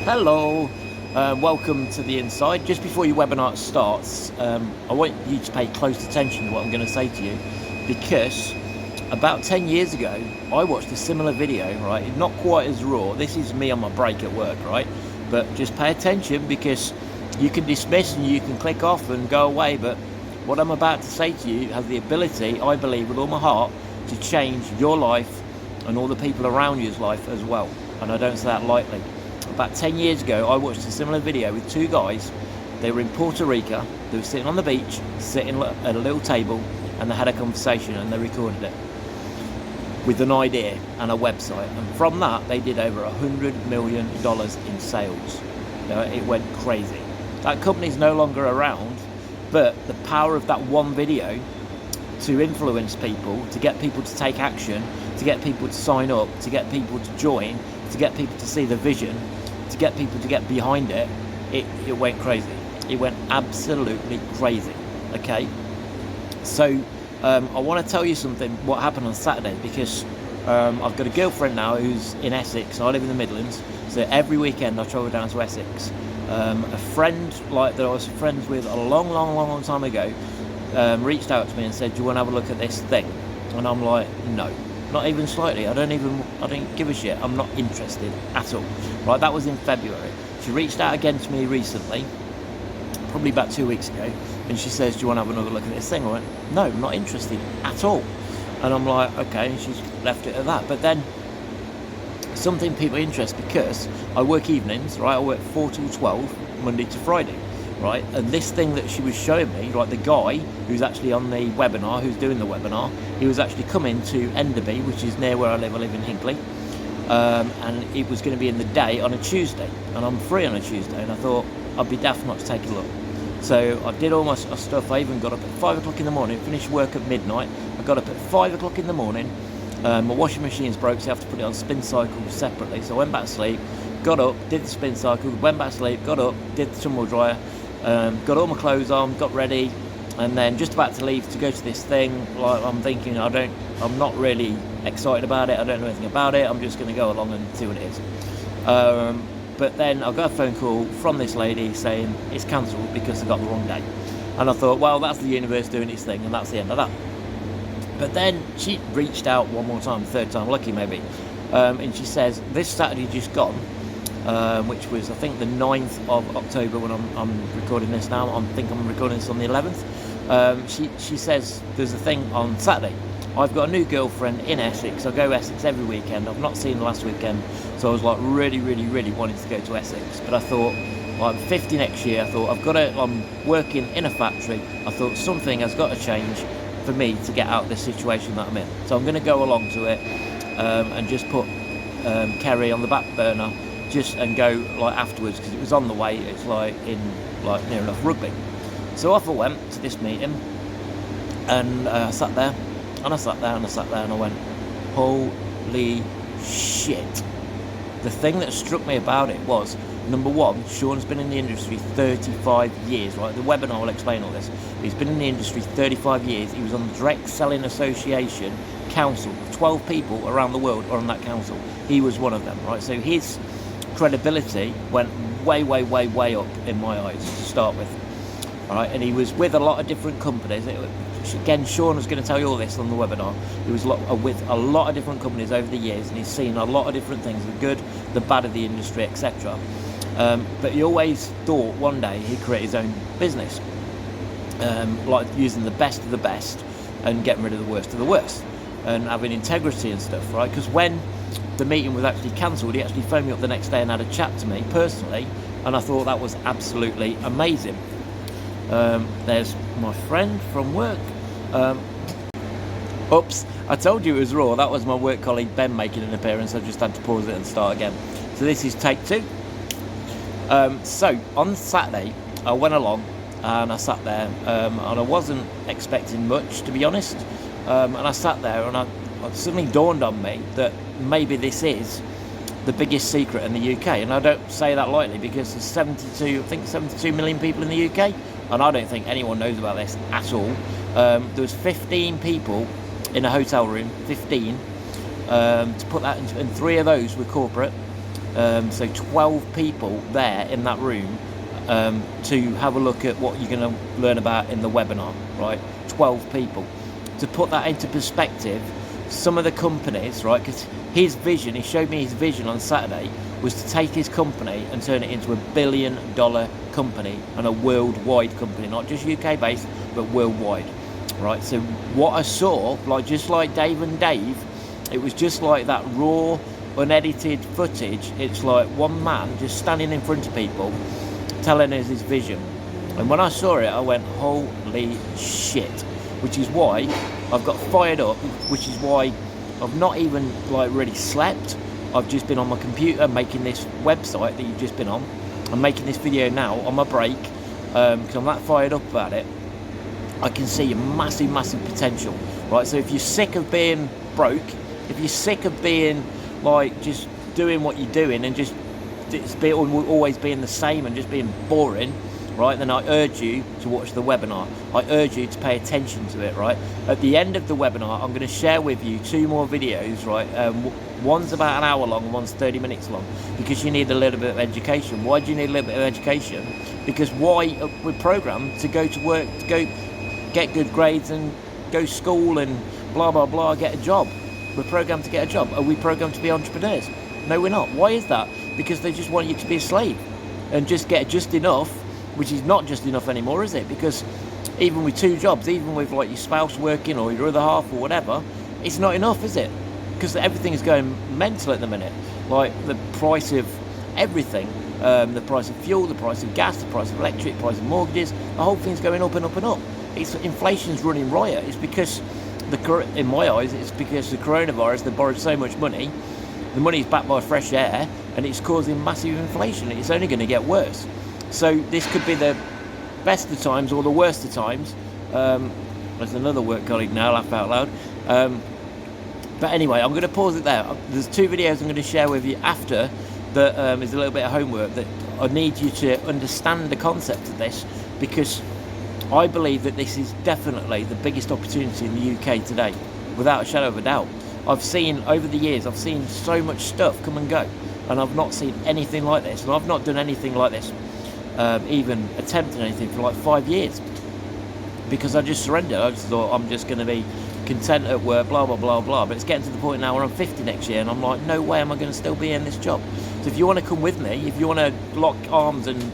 Hello, welcome to the inside. Just before your webinar starts, I want you to pay close attention to what I'm going to say to you, because about 10 years ago I watched a similar video, right? Not quite as raw. This is me on my break at work, right? But just pay attention, because you can dismiss and you can click off and go away, but what I'm about to say to you has the ability, I believe with all my heart, to change your life and all the people around you's life as well. And I don't say that lightly. About 10 years ago, I watched a similar video with two guys. They were in Puerto Rico. They were sitting on the beach, sitting at a little table, and they had a conversation, and they recorded it with an idea and a website. And from that, they did over $100 million in sales. It went crazy. That company's no longer around, but the power of that one video to influence people, to get people to take action, to get people to sign up, to get people to join, to get people to see the vision, to get people to get behind it, it went crazy. It went absolutely crazy. Okay, so I want to tell you something, what happened on Saturday, because I've got a girlfriend now who's in Essex. I live in the Midlands, so every weekend I travel down to Essex. A friend that I was friends with a long time ago reached out to me and said, do you want to have a look at this thing? And I'm like, no, not even slightly. I don't give a shit. I'm not interested at all. Right, that was in February. She reached out again to me recently, probably about 2 weeks ago, and she says, do you want to have another look at this thing? I went, no, I'm not interested at all. And I'm like, okay, and she's left it at that. But then something people are interested, because I work evenings, right? I work 4 till 12, Monday to Friday, right? And this thing that she was showing me, right, the guy who's actually on the webinar, who's doing the webinar, he was actually coming to Enderby, which is near where I live in Hinckley, and it was going to be in the day on a Tuesday, and I'm free on a Tuesday, and I thought I'd be daft not to take a look. So I did all my stuff. I even got up at 5 o'clock in the morning, finished work at midnight. I got up at 5 o'clock in the morning. My washing machine's broke, so I have to put it on spin cycle separately. So I went back to sleep, got up, did the spin cycle, went back to sleep, got up, did the tumble dryer, got all my clothes on, got ready, and then just about to leave to go to this thing. Like, I'm thinking, I'm not really excited about it. I don't know anything about it. I'm just going to go along and see what it is. But then I got a phone call from this lady saying it's cancelled because they got the wrong day. And I thought, well, that's the universe doing its thing, and that's the end of that. But then she reached out one more time, third time lucky maybe, and she says, this Saturday just gone, which was, I think, the 9th of October when I'm recording this now. I think I'm recording this on the 11th. She says, there's a thing on Saturday. I've got a new girlfriend in Essex. I go Essex every weekend. I've not seen her last weekend, so I was like really wanting to go to Essex. But I thought, well, I'm 50 next year. I thought, I'm working in a factory. I thought something has got to change for me to get out of this situation that I'm in. So I'm going to go along to it and just put Kerry on the back burner, and go like afterwards, because it was on the way. It's like in near enough Rugby. So off I went to this meeting, and I sat there. And I sat there, and I went, holy shit. The thing that struck me about it was, number one, Sean's been in the industry 35 years, right? The webinar will explain all this. He's been in the industry 35 years. He was on the Direct Selling Association Council. 12 people around the world are on that council. He was one of them, right? So his credibility went way up in my eyes to start with. All right, and he was with a lot of different companies. Again, Sean was going to tell you all this on the webinar. He was with a lot of different companies over the years, and he's seen a lot of different things, the good, the bad of the industry, etc. But he always thought one day he'd create his own business, like using the best of the best and getting rid of the worst of the worst, and having integrity and stuff, right? Because when the meeting was actually cancelled, he actually phoned me up the next day and had a chat to me personally, and I thought that was absolutely amazing. There's my friend from work. Oops, I told you it was raw. That was my work colleague Ben making an appearance. I just had to pause it and start again. So this is take 2. So on Saturday, I went along and I sat there, and I wasn't expecting much, to be honest. And I sat there, and it suddenly dawned on me that maybe this is the biggest secret in the UK. And I don't say that lightly, because there's 72 million people in the UK, and I don't think anyone knows about this at all. There was 15 people in a hotel room, 15, to put that into, and 3 of those were corporate. So 12 people there in that room to have a look at what you're going to learn about in the webinar, right? 12 people. To put that into perspective, some of the companies, right, because his vision, he showed me his vision on Saturday, was to take his company and turn it into $1 billion company and a worldwide company, not just UK based, but worldwide, right? So what I saw, like just like Dave and Dave, it was just like that raw, unedited footage. It's like one man just standing in front of people telling us his vision. And when I saw it, I went, holy shit. Which is why I've got fired up, which is why I've not even like really slept. I've just been on my computer making this website that you've just been on. I'm making this video now on my break because I'm that fired up about it. I can see a massive, massive potential, right? So if you're sick of being broke, if you're sick of being like just doing what you're doing and just always being the same and just being boring, right, then I urge you to watch the webinar. I urge you to pay attention to it, right? At the end of the webinar, I'm going to share with you 2 more videos, right? One's about an hour long, one's 30 minutes long, because you need a little bit of education. Why do you need a little bit of education? Because we're programmed to go to work, to go get good grades and go to school and blah, blah, blah, get a job. We're programmed to get a job. Are we programmed to be entrepreneurs? No, we're not. Why is that? Because they just want you to be a slave and just get just enough, which is not just enough anymore, is it? Because even with 2 jobs, even with like your spouse working or your other half or whatever, it's not enough, is it? Because everything is going mental at the minute. Like the price of everything, the price of fuel, the price of gas, the price of electric, the price of mortgages, the whole thing's going up and up and up. Inflation's running riot. It's because, in my eyes, it's because the coronavirus, they borrowed so much money. The money is backed by fresh air and it's causing massive inflation. It's only going to get worse. So this could be the best of times or the worst of times. There's another work colleague now, laugh out loud. But anyway, I'm going to pause it there. There's 2 videos I'm going to share with you after that is a little bit of homework that I need you to understand the concept of this, because I believe that this is definitely the biggest opportunity in the UK today, without a shadow of a doubt. I've seen, over the years, I've seen so much stuff come and go, and I've not seen anything like this, and I've not done anything like this, even attempted anything for like 5 years, because I just surrendered. I just thought I'm just going to be content at work, blah, blah, blah, blah, but it's getting to the point now where I'm 50 next year, and I'm like, no way am I going to still be in this job. So if you want to come with me, if you want to lock arms and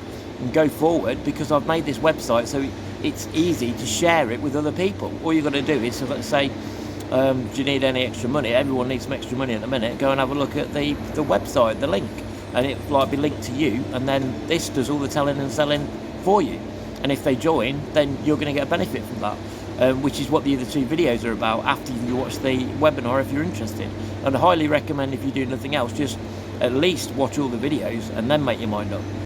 go forward, because I've made this website so it's easy to share it with other people. All you've got to do is say, do you need any extra money? Everyone needs some extra money at the minute. Go and have a look at the website, the link, and it like be linked to you, and then this does all the telling and selling for you. And if they join, then you're going to get a benefit from that, which is what the other 2 videos are about after you watch the webinar if you're interested. And I highly recommend, if you do nothing else, just at least watch all the videos and then make your mind up.